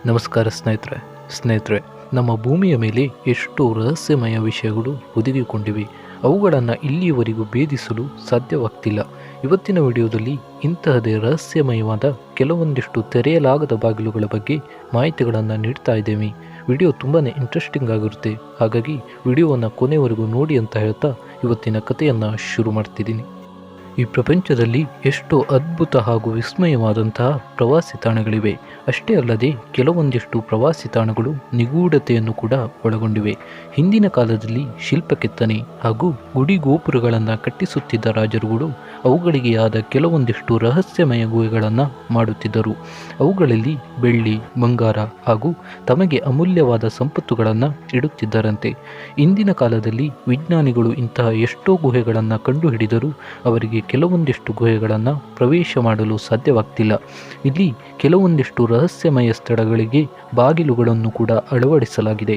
ನಮಸ್ಕಾರ ಸ್ನೇಹಿತರೆ ನಮ್ಮ ಭೂಮಿಯ ಮೇಲೆ ಎಷ್ಟೋ ರಹಸ್ಯಮಯ ವಿಷಯಗಳು ಹುದುಗಿಕೊಂಡಿವೆ. ಅವುಗಳನ್ನು ಇಲ್ಲಿಯವರೆಗೂ ಭೇದಿಸಲು ಸಾಧ್ಯವಾಗ್ತಿಲ್ಲ. ಇವತ್ತಿನ ವಿಡಿಯೋದಲ್ಲಿ ಇಂತಹದೇ ರಹಸ್ಯಮಯವಾದ ಕೆಲವೊಂದಿಷ್ಟು ತೆರೆಯಲಾಗದ ಬಾಗಿಲುಗಳ ಬಗ್ಗೆ ಮಾಹಿತಿಗಳನ್ನು ನೀಡ್ತಾ ಇದ್ದೇವೆ. ವಿಡಿಯೋ ತುಂಬಾ ಇಂಟ್ರೆಸ್ಟಿಂಗ್ ಆಗಿರುತ್ತೆ, ಹಾಗಾಗಿ ವಿಡಿಯೋವನ್ನು ಕೊನೆವರೆಗೂ ನೋಡಿ ಅಂತ ಹೇಳ್ತಾ ಇವತ್ತಿನ ಕಥೆಯನ್ನು ಶುರು ಮಾಡ್ತಿದ್ದೀನಿ. ಈ ಪ್ರಪಂಚದಲ್ಲಿ ಎಷ್ಟೋ ಅದ್ಭುತ ಹಾಗೂ ವಿಸ್ಮಯವಾದಂತಹ ಪ್ರವಾಸಿ ತಾಣಗಳಿವೆ. ಅಷ್ಟೇ ಅಲ್ಲದೆ ಕೆಲವೊಂದಿಷ್ಟು ಪ್ರವಾಸಿ ತಾಣಗಳು ನಿಗೂಢತೆಯನ್ನು ಕೂಡ ಒಳಗೊಂಡಿವೆ. ಹಿಂದಿನ ಕಾಲದಲ್ಲಿ ಶಿಲ್ಪಕೆತ್ತನೆ ಹಾಗೂ ಗುಡಿ ಗೋಪುರಗಳನ್ನು ಕಟ್ಟಿಸುತ್ತಿದ್ದ ರಾಜರುಗಳು ಅವುಗಳಿಗೆ ಆದ ಕೆಲವೊಂದಿಷ್ಟು ರಹಸ್ಯಮಯ ಗುಹೆಗಳನ್ನು ಮಾಡುತ್ತಿದ್ದರು. ಅವುಗಳಲ್ಲಿ ಬೆಳ್ಳಿ, ಬಂಗಾರ ಹಾಗೂ ತಮಗೆ ಅಮೂಲ್ಯವಾದ ಸಂಪತ್ತುಗಳನ್ನು ಇಡುತ್ತಿದ್ದರಂತೆ. ಇಂದಿನ ಕಾಲದಲ್ಲಿ ವಿಜ್ಞಾನಿಗಳು ಇಂತಹ ಎಷ್ಟೋ ಗುಹೆಗಳನ್ನು ಕಂಡುಹಿಡಿದರೂ ಅವರಿಗೆ ಕೆಲವೊಂದಿಷ್ಟು ಗುಹೆಗಳನ್ನು ಪ್ರವೇಶ ಮಾಡಲು ಸಾಧ್ಯವಾಗ್ತಿಲ್ಲ. ಇಲ್ಲಿ ಕೆಲವೊಂದಿಷ್ಟು ರಹಸ್ಯಮಯ ಸ್ಥಳಗಳಿಗೆ ಬಾಗಿಲುಗಳನ್ನು ಕೂಡ ಅಳವಡಿಸಲಾಗಿದೆ.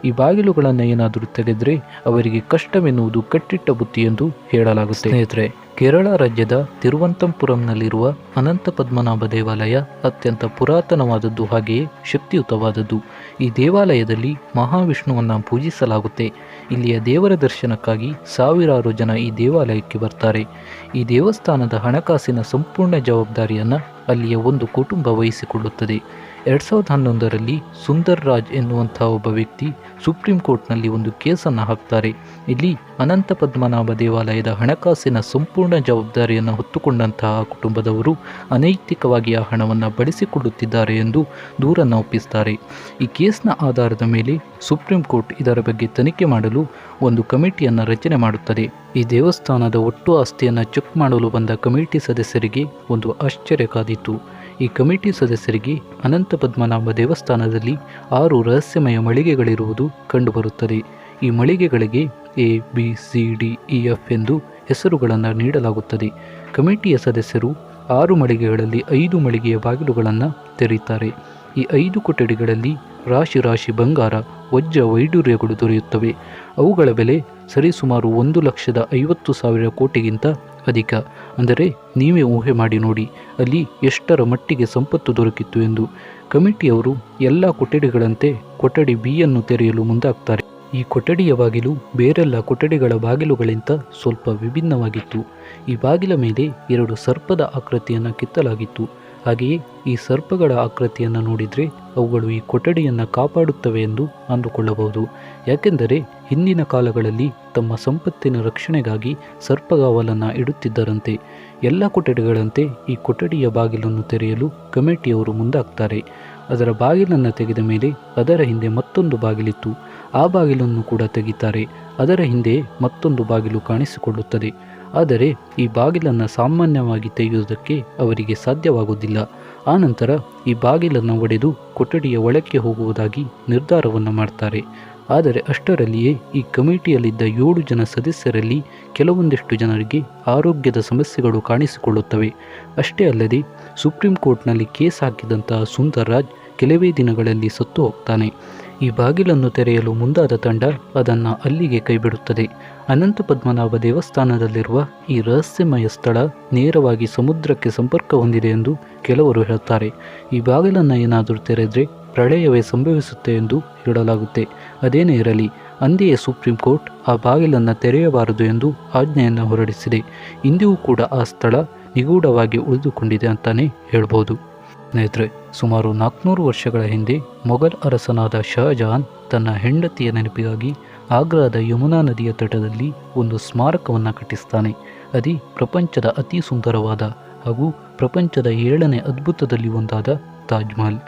ಈ ಬಾಗಿಲುಗಳನ್ನು ಏನಾದರೂ ತೆಗೆದರೆ ಅವರಿಗೆ ಕಷ್ಟವೆನ್ನುವುದು ಕಟ್ಟಿಟ್ಟ ಬುತ್ತಿ ಎಂದು ಹೇಳಲಾಗುತ್ತೆ. ಸ್ನೇಹಿತರೆ, ಕೇರಳ ರಾಜ್ಯದ ತಿರುವನಂತಪುರಂನಲ್ಲಿರುವ ಅನಂತ ಪದ್ಮನಾಭ ದೇವಾಲಯ ಅತ್ಯಂತ ಪುರಾತನವಾದದ್ದು, ಹಾಗೆಯೇ ಶಕ್ತಿಯುತವಾದದ್ದು. ಈ ದೇವಾಲಯದಲ್ಲಿ ಮಹಾವಿಷ್ಣುವನ್ನು ಪೂಜಿಸಲಾಗುತ್ತೆ. ಇಲ್ಲಿಯ ದೇವರ ದರ್ಶನಕ್ಕಾಗಿ ಸಾವಿರಾರು ಜನ ಈ ದೇವಾಲಯಕ್ಕೆ ಬರ್ತಾರೆ. ಈ ದೇವಸ್ಥಾನದ ಹಣಕಾಸಿನ ಸಂಪೂರ್ಣ ಜವಾಬ್ದಾರಿಯನ್ನು ಅಲ್ಲಿಯ ಒಂದು ಕುಟುಂಬ ವಹಿಸಿಕೊಳ್ಳುತ್ತದೆ. 2011ರಲ್ಲಿ ಸುಂದರ್ ರಾಜ್ ಎನ್ನುವಂತಹ ಒಬ್ಬ ವ್ಯಕ್ತಿ ಸುಪ್ರೀಂ ಕೋರ್ಟ್ನಲ್ಲಿ ಒಂದು ಕೇಸನ್ನು ಹಾಕ್ತಾರೆ. ಇಲ್ಲಿ ಅನಂತ ಪದ್ಮನಾಭ ದೇವಾಲಯದ ಹಣಕಾಸಿನ ಸಂಪೂರ್ಣ ಜವಾಬ್ದಾರಿಯನ್ನು ಹೊತ್ತುಕೊಂಡಂತಹ ಕುಟುಂಬದವರು ಅನೈತಿಕವಾಗಿ ಆ ಹಣವನ್ನು ಬಳಸಿಕೊಳ್ಳುತ್ತಿದ್ದಾರೆ ಎಂದು ದೂರನ್ನು ಒಪ್ಪಿಸ್ತಾರೆ. ಈ ಕೇಸ್ನ ಆಧಾರದ ಮೇಲೆ ಸುಪ್ರೀಂ ಕೋರ್ಟ್ ಇದರ ಬಗ್ಗೆ ತನಿಖೆ ಮಾಡಲು ಒಂದು ಕಮಿಟಿಯನ್ನು ರಚನೆ ಮಾಡುತ್ತದೆ. ಈ ದೇವಸ್ಥಾನದ ಒಟ್ಟು ಆಸ್ತಿಯನ್ನು ಚೆಕ್ ಮಾಡಲು ಬಂದ ಕಮಿಟಿ ಸದಸ್ಯರಿಗೆ ಒಂದು ಆಶ್ಚರ್ಯ ಕಾದಿತ್ತು. ಈ ಕಮಿಟಿ ಸದಸ್ಯರಿಗೆ ಅನಂತ ಪದ್ಮನಾಭ ದೇವಸ್ಥಾನದಲ್ಲಿ 6 ರಹಸ್ಯಮಯ ಮಳಿಗೆಗಳಿರುವುದು ಕಂಡುಬರುತ್ತದೆ. ಈ ಮಳಿಗೆಗಳಿಗೆ ABCDEF ಎಂದು ಹೆಸರುಗಳನ್ನು ನೀಡಲಾಗುತ್ತದೆ. ಕಮಿಟಿಯ ಸದಸ್ಯರು 6 ಮಳಿಗೆಗಳಲ್ಲಿ 5 ಮಳಿಗೆಯ ಬಾಗಿಲುಗಳನ್ನು ತೆರೀತಾರೆ. ಈ 5 ಕೊಠಡಿಗಳಲ್ಲಿ ರಾಶಿ ರಾಶಿ ಬಂಗಾರ, ವಜ್ರ ವೈಡೂರ್ಯಗಳು ದೊರೆಯುತ್ತವೆ. ಅವುಗಳ ಬೆಲೆ ಸರಿಸುಮಾರು 1,50,000 ಕೋಟಿಗಿಂತ ಅಧಿಕ. ಅಂದರೆ ನೀವೇ ಊಹೆ ಮಾಡಿ ನೋಡಿ ಅಲ್ಲಿ ಎಷ್ಟರ ಮಟ್ಟಿಗೆ ಸಂಪತ್ತು ದೊರಕಿತ್ತು ಎಂದು. ಕಮಿಟಿಯವರು ಎಲ್ಲ ಕೊಠಡಿಗಳಂತೆ ಕೊಠಡಿ ಬಿಯನ್ನು ತೆರೆಯಲು ಮುಂದಾಗ್ತಾರೆ. ಈ ಕೊಠಡಿಯ ಬಾಗಿಲು ಬೇರೆಲ್ಲ ಕೊಠಡಿಗಳ ಬಾಗಿಲುಗಳಿಂದ ಸ್ವಲ್ಪ ವಿಭಿನ್ನವಾಗಿತ್ತು. ಈ ಬಾಗಿಲ ಮೇಲೆ 2 ಸರ್ಪದ ಆಕೃತಿಯನ್ನು ಕೆತ್ತಲಾಗಿತ್ತು. ಹಾಗೆಯೇ ಈ ಸರ್ಪಗಳ ಆಕೃತಿಯನ್ನು ನೋಡಿದರೆ ಅವುಗಳು ಈ ಕೊಠಡಿಯನ್ನು ಕಾಪಾಡುತ್ತವೆ ಎಂದು ಅಂದುಕೊಳ್ಳಬಹುದು. ಯಾಕೆಂದರೆ ಹಿಂದಿನ ಕಾಲಗಳಲ್ಲಿ ತಮ್ಮ ಸಂಪತ್ತಿನ ರಕ್ಷಣೆಗಾಗಿ ಸರ್ಪಗಾವಲನ್ನು ಇಡುತ್ತಿದ್ದರಂತೆ. ಎಲ್ಲ ಕೊಠಡಿಗಳಂತೆ ಈ ಕೊಠಡಿಯ ಬಾಗಿಲನ್ನು ತೆರೆಯಲು ಕಮಿಟಿಯವರು ಮುಂದಾಗ್ತಾರೆ. ಅದರ ಬಾಗಿಲನ್ನು ತೆಗೆದ ಮೇಲೆ ಅದರ ಹಿಂದೆ ಮತ್ತೊಂದು ಬಾಗಿಲಿತ್ತು. ಆ ಬಾಗಿಲನ್ನು ಕೂಡ ತೆಗಿತಾರೆ. ಅದರ ಹಿಂದೆ ಮತ್ತೊಂದು ಬಾಗಿಲು ಕಾಣಿಸಿಕೊಳ್ಳುತ್ತದೆ. ಆದರೆ ಈ ಬಾಗಿಲನ್ನು ಸಾಮಾನ್ಯವಾಗಿ ತೆಗೆಯುವುದಕ್ಕೆ ಅವರಿಗೆ ಸಾಧ್ಯವಾಗುವುದಿಲ್ಲ. ಆನಂತರ ಈ ಬಾಗಿಲನ್ನು ಒಡೆದು ಕೊಠಡಿಯ ಒಳಕ್ಕೆ ಹೋಗುವುದಾಗಿ ನಿರ್ಧಾರವನ್ನು ಮಾಡ್ತಾರೆ. ಆದರೆ ಅಷ್ಟರಲ್ಲಿಯೇ ಈ ಕಮಿಟಿಯಲ್ಲಿದ್ದ 7 ಜನ ಸದಸ್ಯರಲ್ಲಿ ಕೆಲವೊಂದಿಷ್ಟು ಜನರಿಗೆ ಆರೋಗ್ಯದ ಸಮಸ್ಯೆಗಳು ಕಾಣಿಸಿಕೊಳ್ಳುತ್ತವೆ. ಅಷ್ಟೇ ಅಲ್ಲದೆ ಸುಪ್ರೀಂ ಕೋರ್ಟ್ನಲ್ಲಿ ಕೇಸ್ ಹಾಕಿದಂತಹ ಸುಂದರ್ ರಾಜ್ ಕೆಲವೇ ದಿನಗಳಲ್ಲಿ ಸತ್ತು ಹೋಗ್ತಾನೆ. ಈ ಬಾಗಿಲನ್ನು ತೆರೆಯಲು ಮುಂದಾದ ತಂಡ ಅದನ್ನು ಅಲ್ಲಿಗೆ ಕೈಬಿಡುತ್ತದೆ. ಅನಂತ ಪದ್ಮನಾಭ ದೇವಸ್ಥಾನದಲ್ಲಿರುವ ಈ ರಹಸ್ಯಮಯ ಸ್ಥಳ ನೇರವಾಗಿ ಸಮುದ್ರಕ್ಕೆ ಸಂಪರ್ಕ ಹೊಂದಿದೆ ಎಂದು ಕೆಲವರು ಹೇಳ್ತಾರೆ. ಈ ಬಾಗಿಲನ್ನು ಏನಾದರೂ ತೆರೆದರೆ ಪ್ರಳಯವೇ ಸಂಭವಿಸುತ್ತೆ ಎಂದು ಹೇಳಲಾಗುತ್ತೆ. ಅದೇನೇ ಇರಲಿ, ಅಂದಿಯೇ ಸುಪ್ರೀಂ ಕೋರ್ಟ್ ಆ ಬಾಗಿಲನ್ನು ತೆರೆಯಬಾರದು ಎಂದು ಆಜ್ಞೆಯನ್ನು ಹೊರಡಿಸಿದೆ. ಇಂದಿಗೂ ಕೂಡ ಆ ಸ್ಥಳ ನಿಗೂಢವಾಗಿ ಉಳಿದುಕೊಂಡಿದೆ ಅಂತಾನೆ ಹೇಳ್ಬೋದು. ಸ್ನೇಹಿತರೆ, ಸುಮಾರು 400 ವರ್ಷಗಳ ಹಿಂದೆ ಮೊಘಲ್ ಅರಸನಾದ ಶಹಜಹಾನ್ ತನ್ನ ಹೆಂಡತಿಯ ನೆನಪಿಗಾಗಿ ಆಗ್ರಾದ ಯಮುನಾ ನದಿಯ ತಟದಲ್ಲಿ ಒಂದು ಸ್ಮಾರಕವನ್ನು ಕಟ್ಟಿಸ್ತಾನೆ. ಅದೇ ಪ್ರಪಂಚದ ಅತಿ ಸುಂದರವಾದ ಹಾಗೂ ಪ್ರಪಂಚದ 7ನೇ ಅದ್ಭುತದಲ್ಲಿ ಒಂದಾದ ತಾಜ್ ಮಹಲ್.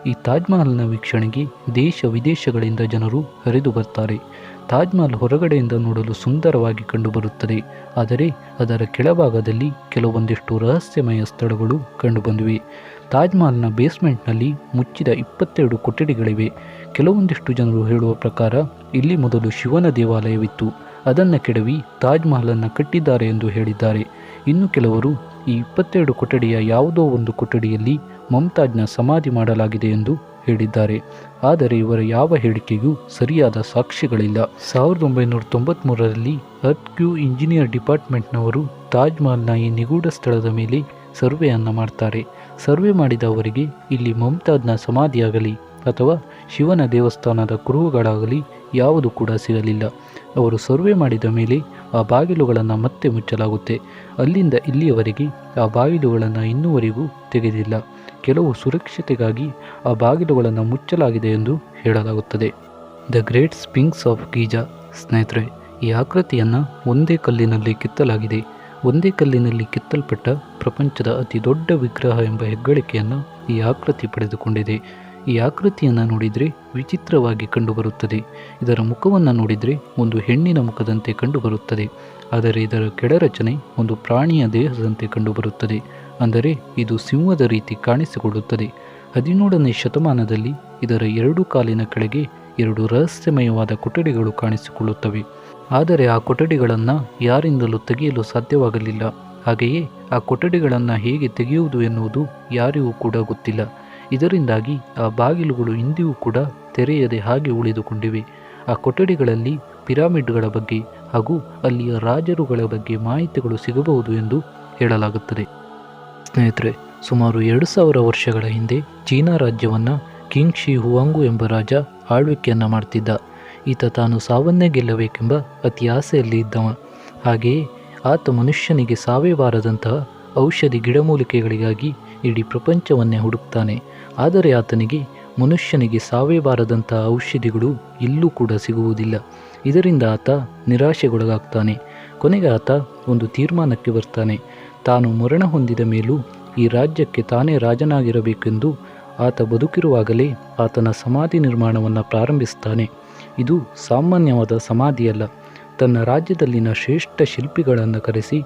ಈ ತಾಜ್ ಮಹಲ್ನ ವೀಕ್ಷಣೆಗೆ ದೇಶ ವಿದೇಶಗಳಿಂದ ಜನರು ಹರಿದು ಬರ್ತಾರೆ. ತಾಜ್ ಮಹಲ್ ಹೊರಗಡೆಯಿಂದ ನೋಡಲು ಸುಂದರವಾಗಿ ಕಂಡುಬರುತ್ತದೆ. ಆದರೆ ಅದರ ಕೆಳಭಾಗದಲ್ಲಿ ಕೆಲವೊಂದಿಷ್ಟು ರಹಸ್ಯಮಯ ಸ್ಥಳಗಳು ಕಂಡುಬಂದಿವೆ. ತಾಜ್ ಮಹಲ್ನ ಬೇಸ್ಮೆಂಟ್ನಲ್ಲಿ ಮುಚ್ಚಿದ 22 ಕೊಠಡಿಗಳಿವೆ. ಕೆಲವೊಂದಿಷ್ಟು ಜನರು ಹೇಳುವ ಪ್ರಕಾರ ಇಲ್ಲಿ ಮೊದಲು ಶಿವನ ದೇವಾಲಯವಿತ್ತು, ಅದನ್ನು ಕೆಡವಿ ತಾಜ್ ಮಹಲನ್ನು ಕಟ್ಟಿದ್ದಾರೆ ಎಂದು ಹೇಳಿದ್ದಾರೆ. ಇನ್ನು ಕೆಲವರು ಈ 22 ಕೊಠಡಿಯ ಯಾವುದೋ ಒಂದು ಕೊಠಡಿಯಲ್ಲಿ ಮಮತಾಜ್ನ ಸಮಾಧಿ ಮಾಡಲಾಗಿದೆ ಎಂದು ಹೇಳಿದ್ದಾರೆ. ಆದರೆ ಇವರ ಯಾವ ಹೇಳಿಕೆಗೂ ಸರಿಯಾದ ಸಾಕ್ಷಿಗಳಿಲ್ಲ. 1993ರಲ್ಲಿ ಅರ್ತ್ ಇಂಜಿನಿಯರ್ ಡಿಪಾರ್ಟ್ಮೆಂಟ್ನವರು ತಾಜ್ ಮಹಲ್ನ ಈ ನಿಗೂಢ ಸ್ಥಳದ ಮೇಲೆ ಸರ್ವೆಯನ್ನು ಮಾಡ್ತಾರೆ. ಸರ್ವೆ ಮಾಡಿದ ಅವರಿಗೆ ಇಲ್ಲಿ ಮಮತಾಜ್ನ ಸಮಾಧಿಯಾಗಲಿ ಅಥವಾ ಶಿವನ ದೇವಸ್ಥಾನದ ಕುರುಹುಗಳಾಗಲಿ ಯಾವುದು ಕೂಡ ಸಿಗಲಿಲ್ಲ. ಅವರು ಸರ್ವೆ ಮಾಡಿದ ಮೇಲೆ ಆ ಬಾಗಿಲುಗಳನ್ನು ಮತ್ತೆ ಮುಚ್ಚಲಾಗುತ್ತೆ. ಅಲ್ಲಿಂದ ಇಲ್ಲಿಯವರೆಗೆ ಆ ಬಾಗಿಲುಗಳನ್ನು ಇನ್ನೂವರೆಗೂ ತೆಗೆದಿಲ್ಲ. ಕೆಲವು ಸುರಕ್ಷತೆಗಾಗಿ ಆ ಬಾಗಿಲುಗಳನ್ನು ಮುಚ್ಚಲಾಗಿದೆ ಎಂದು ಹೇಳಲಾಗುತ್ತದೆ. The great sphinx of Giza. ಸ್ನೇಹಿತರೆ, ಈ ಆಕೃತಿಯನ್ನು ಒಂದೇ ಕಲ್ಲಿನಲ್ಲಿ ಕೆತ್ತಲಾಗಿದೆ. ಒಂದೇ ಕಲ್ಲಿನಲ್ಲಿ ಕೆತ್ತಲ್ಪಟ್ಟ ಪ್ರಪಂಚದ ಅತಿ ದೊಡ್ಡ ವಿಗ್ರಹ ಎಂಬ ಹೆಗ್ಗಳಿಕೆಯನ್ನು ಈ ಆಕೃತಿ ಪಡೆದುಕೊಂಡಿದೆ. ಈ ಆಕೃತಿಯನ್ನು ನೋಡಿದರೆ ವಿಚಿತ್ರವಾಗಿ ಕಂಡುಬರುತ್ತದೆ. ಇದರ ಮುಖವನ್ನು ನೋಡಿದರೆ ಒಂದು ಹೆಣ್ಣಿನ ಮುಖದಂತೆ ಕಂಡುಬರುತ್ತದೆ. ಆದರೆ ಇದರ ಕೆಳರಚನೆ ಒಂದು ಪ್ರಾಣಿಯ ದೇಹದಂತೆ ಕಂಡುಬರುತ್ತದೆ. ಅಂದರೆ ಇದು ಸಿಂಹದ ರೀತಿ ಕಾಣಿಸಿಕೊಳ್ಳುತ್ತದೆ. 17ನೇ ಶತಮಾನದಲ್ಲಿ ಇದರ 2 ಕಾಲಿನ ಕೆಳಗೆ 2 ರಹಸ್ಯಮಯವಾದ ಕೊಠಡಿಗಳು ಕಾಣಿಸಿಕೊಳ್ಳುತ್ತವೆ. ಆದರೆ ಆ ಕೊಠಡಿಗಳನ್ನು ಯಾರಿಂದಲೂ ತೆಗೆಯಲು ಸಾಧ್ಯವಾಗಲಿಲ್ಲ. ಹಾಗೆಯೇ ಆ ಕೊಠಡಿಗಳನ್ನು ಹೇಗೆ ತೆಗೆಯುವುದು ಎನ್ನುವುದು ಯಾರಿಗೂ ಕೂಡ ಗೊತ್ತಿಲ್ಲ. ಇದರಿಂದಾಗಿ ಆ ಬಾಗಿಲುಗಳು ಇಂದಿಗೂ ಕೂಡ ತೆರೆಯದೆ ಹಾಗೆ ಉಳಿದುಕೊಂಡಿವೆ. ಆ ಕೊಠಡಿಗಳಲ್ಲಿ ಪಿರಾಮಿಡ್ಗಳ ಬಗ್ಗೆ ಹಾಗೂ ಅಲ್ಲಿಯ ರಾಜರುಗಳ ಬಗ್ಗೆ ಮಾಹಿತಿಗಳು ಸಿಗಬಹುದು ಎಂದು ಹೇಳಲಾಗುತ್ತದೆ. ಸ್ನೇಹಿತರೆ, ಸುಮಾರು 2000 ವರ್ಷಗಳ ಹಿಂದೆ ಚೀನಾ ರಾಜ್ಯವನ್ನು ಕಿಂಗ್ ಶಿ ಹುವಾಂಗು ಎಂಬ ರಾಜ ಆಳ್ವಿಕೆಯನ್ನು ಮಾಡ್ತಿದ್ದ. ಈತ ತಾನು ಸಾವನ್ನೇ ಗೆಲ್ಲಬೇಕೆಂಬ ಅತಿ ಆಸೆಯಲ್ಲಿ ಇದ್ದವ. ಹಾಗೆಯೇ ಆತ ಮನುಷ್ಯನಿಗೆ ಸಾವೇ ಬಾರದಂತಹ ಔಷಧಿ ಗಿಡಮೂಲಿಕೆಗಳಿಗಾಗಿ ಇಡೀ ಪ್ರಪಂಚವನ್ನೇ ಹುಡುಕ್ತಾನೆ. ಆದರೆ ಆತನಿಗೆ ಮನುಷ್ಯನಿಗೆ ಸಾವೇ ಬಾರದಂತಹ ಔಷಧಿಗಳು ಎಲ್ಲೂ ಕೂಡ ಸಿಗುವುದಿಲ್ಲ. ಇದರಿಂದ ಆತ ನಿರಾಶೆಗೊಳಗಾಗ್ತಾನೆ. ಕೊನೆಗೆ ಆತ ಒಂದು ತೀರ್ಮಾನಕ್ಕೆ ಬರ್ತಾನೆ. ತಾನು ಮರಣ ಹೊಂದಿದ ಮೇಲೂ ಈ ರಾಜ್ಯಕ್ಕೆ ತಾನೇ ರಾಜನಾಗಿರಬೇಕೆಂದು ಆತ ಬದುಕಿರುವಾಗಲೇ ಆತನ ಸಮಾಧಿ ನಿರ್ಮಾಣವನ್ನು ಪ್ರಾರಂಭಿಸ್ತಾನೆ. ಇದು ಸಾಮಾನ್ಯವಾದ ಸಮಾಧಿಯಲ್ಲ. ತನ್ನ ರಾಜ್ಯದಲ್ಲಿನ ಶ್ರೇಷ್ಠ ಶಿಲ್ಪಿಗಳನ್ನು ಕರೆಸಿ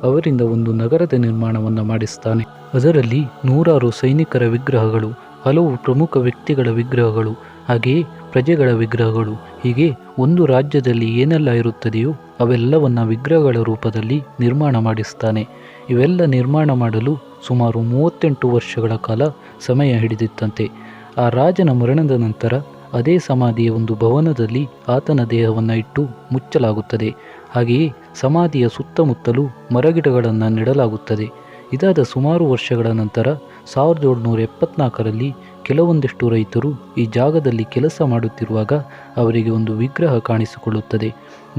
ಅವರಿಂದ ಒಂದು ನಗರದ ನಿರ್ಮಾಣವನ್ನು ಮಾಡಿಸ್ತಾನೆ. ಅದರಲ್ಲಿ 100 ಸೈನಿಕರ ವಿಗ್ರಹಗಳು, ಹಲವು ಪ್ರಮುಖ ವ್ಯಕ್ತಿಗಳ ವಿಗ್ರಹಗಳು, ಹಾಗೆಯೇ ಪ್ರಜೆಗಳ ವಿಗ್ರಹಗಳು, ಹೀಗೆ ಒಂದು ರಾಜ್ಯದಲ್ಲಿ ಏನೆಲ್ಲ ಇರುತ್ತದೆಯೋ ಅವೆಲ್ಲವನ್ನು ವಿಗ್ರಹಗಳ ರೂಪದಲ್ಲಿ ನಿರ್ಮಾಣ ಮಾಡಿಸ್ತಾನೆ. ಇವೆಲ್ಲ ನಿರ್ಮಾಣ ಮಾಡಲು ಸುಮಾರು 38 ವರ್ಷಗಳ ಕಾಲ ಸಮಯ ಹಿಡಿದಿತ್ತಂತೆ. ಆ ರಾಜನ ಮರಣದ ನಂತರ ಅದೇ ಸಮಾಧಿಯ ಒಂದು ಭವನದಲ್ಲಿ ಆತನ ದೇಹವನ್ನು ಇಟ್ಟು ಮುಚ್ಚಲಾಗುತ್ತದೆ. ಹಾಗೆಯೇ ಸಮಾಧಿಯ ಸುತ್ತಮುತ್ತಲೂ ಮರಗಿಡಗಳನ್ನು ನೆಡಲಾಗುತ್ತದೆ. ಇದಾದ ಸುಮಾರು ವರ್ಷಗಳ ನಂತರ 1774ರಲ್ಲಿ ಕೆಲವೊಂದಿಷ್ಟು ರೈತರು ಈ ಜಾಗದಲ್ಲಿ ಕೆಲಸ ಮಾಡುತ್ತಿರುವಾಗ ಅವರಿಗೆ ಒಂದು ವಿಗ್ರಹ ಕಾಣಿಸಿಕೊಳ್ಳುತ್ತದೆ.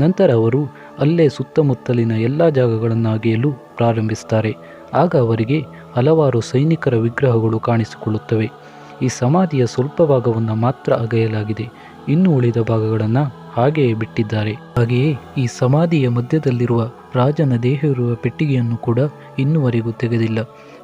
ನಂತರ ಅವರು ಅಲ್ಲೇ ಸುತ್ತಮುತ್ತಲಿನ ಎಲ್ಲ ಜಾಗಗಳನ್ನು ಅಗೆಯಲು ಪ್ರಾರಂಭಿಸ್ತಾರೆ. ಆಗ ಅವರಿಗೆ ಹಲವಾರು ಸೈನಿಕರ ವಿಗ್ರಹಗಳು ಕಾಣಿಸಿಕೊಳ್ಳುತ್ತವೆ. ಈ ಸಮಾಧಿಯ ಸ್ವಲ್ಪ ಭಾಗವನ್ನು ಮಾತ್ರ ಅಗೆಯಲಾಗಿದೆ. ಇನ್ನು ಉಳಿದ ಭಾಗಗಳನ್ನು ಹಾಗೆಯೇ ಬಿಟ್ಟಿದ್ದಾರೆ. ಹಾಗೆಯೇ ಈ ಸಮಾಧಿಯ ಮಧ್ಯದಲ್ಲಿರುವ ರಾಜನ ದೇಹ ಇರುವ ಪೆಟ್ಟಿಗೆಯನ್ನು ಕೂಡ ಇನ್ನುವರೆಗೂ ತೆಗೆದಿಲ್ಲ.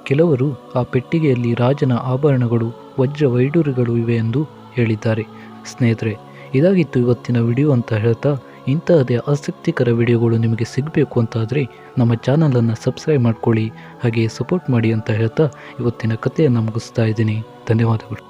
ಕೆಲವರು ಆ ಪೆಟ್ಟಿಗೆಯಲ್ಲಿ ರಾಜನ ಆಭರಣಗಳು, ವಜ್ರ ವೈಡೂರ್ಯಗಳು ಇವೆ ಎಂದು ಹೇಳಿದ್ದಾರೆ. ಸ್ನೇಹಿತರೆ, ಇದಾಗಿತ್ತು ಇವತ್ತಿನ ವಿಡಿಯೋ ಅಂತ ಹೇಳ್ತಾ, ಇಂತಹದೇ ಆಸಕ್ತಿಕರ ವಿಡಿಯೋಗಳು ನಿಮಗೆ ಸಿಗಬೇಕು ಅಂತಾದರೆ ನಮ್ಮ ಚಾನಲನ್ನು ಸಬ್ಸ್ಕ್ರೈಬ್ ಮಾಡ್ಕೊಳ್ಳಿ, ಹಾಗೆ ಸಪೋರ್ಟ್ ಮಾಡಿ ಅಂತ ಹೇಳ್ತಾ ಇವತ್ತಿನ ಕಥೆಯನ್ನು ಮುಗಿಸ್ತಾ ಇದ್ದೀನಿ. ಧನ್ಯವಾದಗಳು.